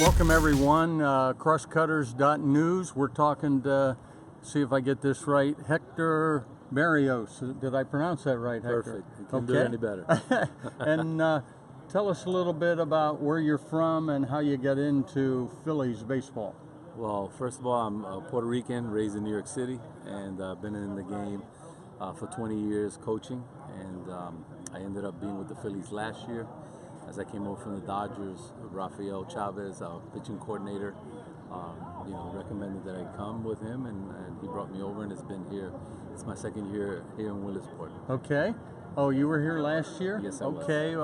Welcome everyone, Crosscutters.news. We're talking to, see if I get this right, Hector Berrios. Did I pronounce that right, Hector? Perfect. You can't do it any better. And tell us a little bit about where you're from and how you got into Phillies baseball. Well, first of all, I'm Puerto Rican, raised in New York City, and been in the game for 20 years coaching. And I ended up being with the Phillies last year. As I came over from the Dodgers, Rafael Chavez, our pitching coordinator, recommended that I come with him, and he brought me over, and it's been here. It's my second year here in Willisport. Okay. Oh, you were here last year? Yes, I was. Okay,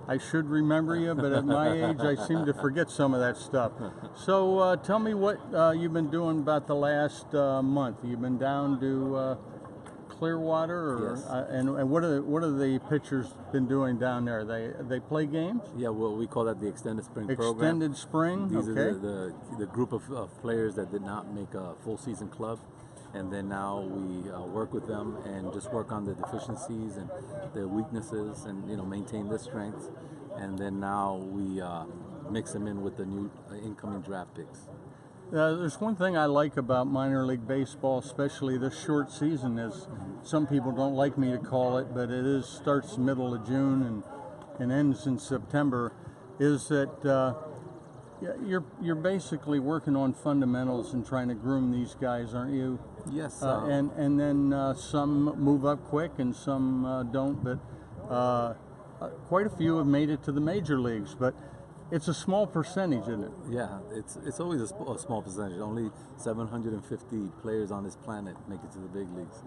I should remember you, but at my age, I seem to forget some of that stuff. So tell me what you've been doing about the last month. You've been down to Clearwater, or, yes. And what are the pitchers been doing down there? They play games? Yeah, well, we call that the extended spring program. Extended spring. These okay. are the group of players that did not make a full season club, and then now we work with them and just work on the deficiencies and their weaknesses, and maintain their strengths, and then now we mix them in with the new incoming draft picks. There's one thing I like about minor league baseball, especially this short season, is some people don't like me to call it, but it starts middle of June and ends in September, is that you're basically working on fundamentals and trying to groom these guys, aren't you? Yes. And then some move up quick and some don't, but quite a few have made it to the major leagues, but it's a small percentage, isn't it? Yeah, it's always a small percentage. Only 750 players on this planet make it to the big leagues.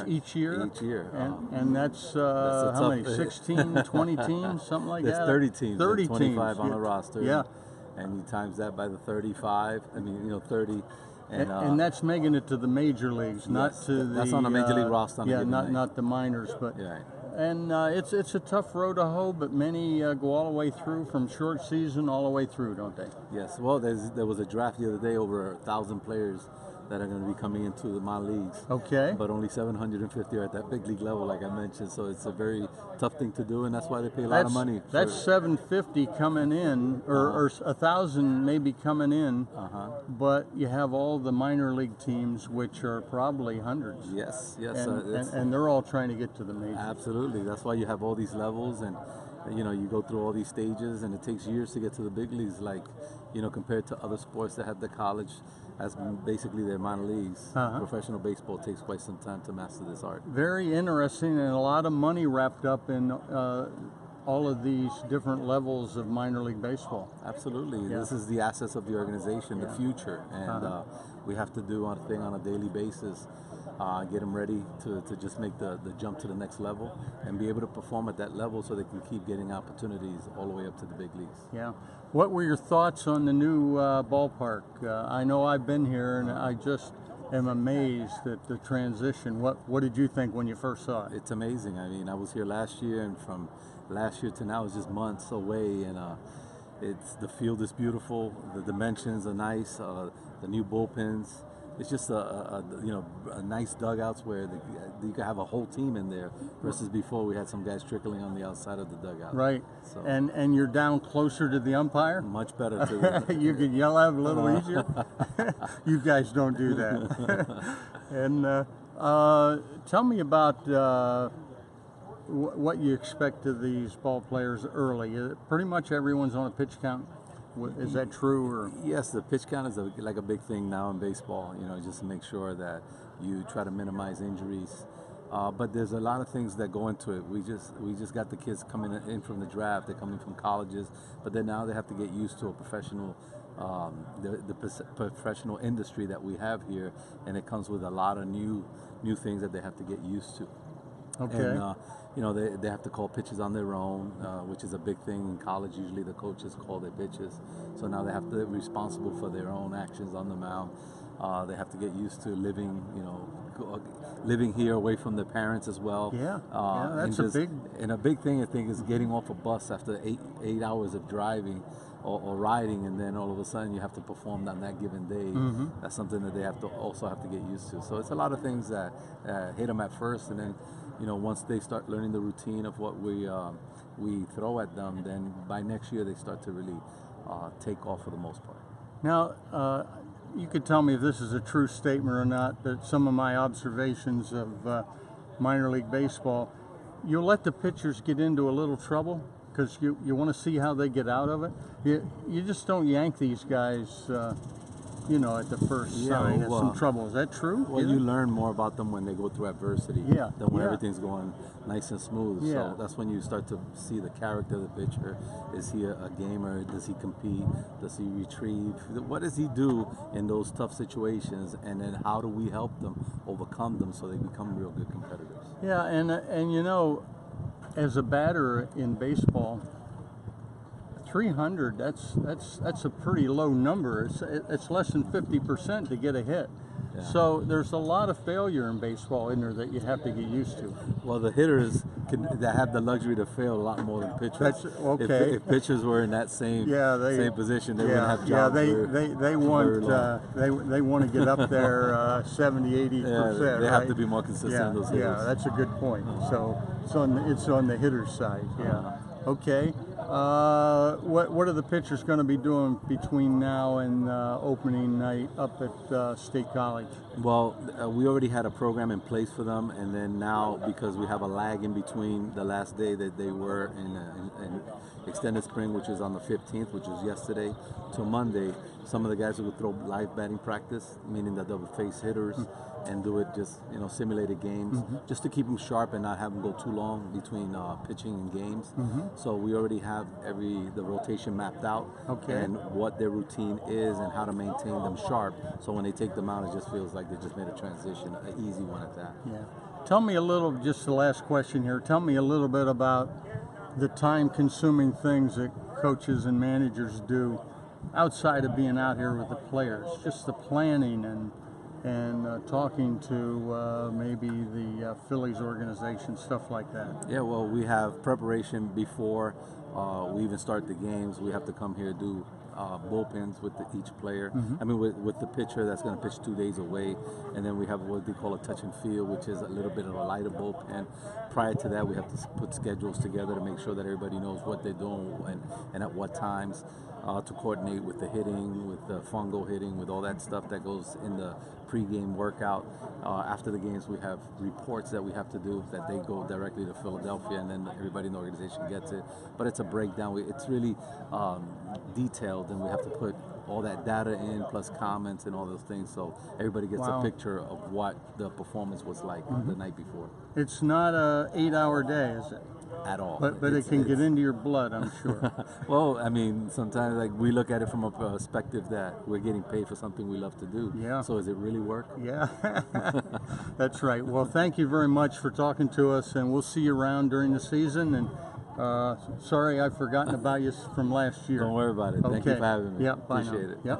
Each year? Each year. And that's how many? 16, 20 teams, something like There's that? 30 teams. 30 25 teams. on the roster. Yeah. And you times that by the 35. 30. And that's making it to the major leagues, not to the... That's on the major league roster. Yeah, not the minors, but... Yeah. And it's a tough road to hoe, but many go all the way through, from short season all the way through, don't they? Yes. Well, there was a draft the other day, over 1,000 players that are going to be coming into the minor leagues. Okay. But only 750 are at that big league level, like I mentioned. So it's a very tough thing to do, and that's why they pay a lot of money. That's 750 coming in, or 1,000 maybe coming in. But you have all the minor league teams, which are probably hundreds. Yes. And they're all trying to get to the majors. Absolutely. That's why you have all these levels, and you go through all these stages, and it takes years to get to the big leagues. Like, compared to other sports that have the college as basically their minor leagues, professional baseball takes quite some time to master this art. Very interesting, and a lot of money wrapped up in all of these different levels of minor league baseball. Absolutely. Yeah. This is the assets of the organization, the future, and we have to do our thing on a daily basis. Get them ready to just make the jump to the next level and be able to perform at that level, so they can keep getting opportunities all the way up to the big leagues. Yeah. What were your thoughts on the new ballpark? I know I've been here, and I just am amazed at the transition. What did you think when you first saw it? It's amazing. I mean, I was here last year, and from last year to now is just months away, and the field is beautiful. The dimensions are nice. The new bullpens. It's just a nice dugouts where you can have a whole team in there, versus before we had some guys trickling on the outside of the dugout. Right. So, and you're down closer to the umpire? Much better to you can yell at him a little easier? You guys don't do that. And tell me about what you expect of these ball players early. Pretty much everyone's on a pitch count. Is that true? Or? Yes, the pitch count is like a big thing now in baseball, just to make sure that you try to minimize injuries. But there's a lot of things that go into it. We just got the kids coming in from the draft. They're coming from colleges, but then now they have to get used to a professional, the professional industry that we have here, and it comes with a lot of new things that they have to get used to. Okay. And they have to call pitches on their own, which is a big thing in college. Usually the coaches call their pitches, so now they have to be responsible for their own actions on the mound. They have to get used to living here away from their parents as well. Yeah, that's a big thing, I think, is getting off a bus after eight hours of driving or riding, and then all of a sudden you have to perform on that given day. That's something that they also have to get used to. So it's a lot of things that hit them at first, and then once they start learning the routine of what we we throw at them, then by next year they start to really take off for the most part. Now, you could tell me if this is a true statement or not, but some of my observations of minor league baseball, you'll let the pitchers get into a little trouble because you want to see how they get out of it. You just don't yank these guys, at the first sign of some trouble. Is that true? Well, you learn more about them when they go through adversity than when everything's going nice and smooth. Yeah. So that's when you start to see the character of the pitcher. Is he a gamer? Does he compete? Does he retrieve? What does he do in those tough situations? And then how do we help them overcome them so they become real good competitors? Yeah, and as a batter in baseball, 300, that's a pretty low number. It's less than 50% to get a hit. Yeah. So there's a lot of failure in baseball, isn't there, that you have to get used to. Well, the hitters that have the luxury to fail a lot more than pitchers. That's okay. If pitchers were in that same position, they wouldn't have jobs. They want to get up there 70, 80%. They have to be more consistent in those hitters. Yeah, that's a good point. So it's on the hitter's side. Yeah. Okay. What are the pitchers going to be doing between now and opening night up at State College? Well, we already had a program in place for them, and then now, because we have a lag in between the last day that they were in extended spring, which is on the 15th, which is yesterday, to Monday, some of the guys will throw live batting practice, meaning that they'll face hitters and do it just, simulated games, just to keep them sharp and not have them go too long between pitching and games. So we already have the rotation mapped out and what their routine is and how to maintain them sharp. So when they take them out, it just feels like they just made a transition, an easy one at that. Yeah. Tell me a little, just the last question here, tell me a little bit about the time-consuming things that coaches and managers do outside of being out here with the players, just the planning and talking to maybe the Phillies organization, stuff like that. Yeah, well, we have preparation before we even start the games. We have to come here, do bullpens with each player. I mean, with the pitcher that's going to pitch 2 days away, and then we have what they call a touch and feel, which is a little bit of a lighter bullpen. Prior to that, we have to put schedules together to make sure that everybody knows what they're doing and at what times. To coordinate with the hitting, with the fungal hitting, with all that stuff that goes in the pregame workout. After the games, we have reports that we have to do that they go directly to Philadelphia, and then everybody in the organization gets it. But it's a breakdown. It's really detailed, and we have to put all that data in, plus comments and all those things, so everybody gets a picture of what the performance was like the night before. It's not a 8-hour day, is it? At all. But it can get into your blood, I'm sure. Well, I mean, sometimes we look at it from a perspective that we're getting paid for something we love to do. Yeah. So is it really work? Yeah. That's right. Well, thank you very much for talking to us, and we'll see you around during the season. And sorry I've forgotten about you from last year. Don't worry about it. Thank you for having me. Yeah, bye Appreciate now. it. Yep.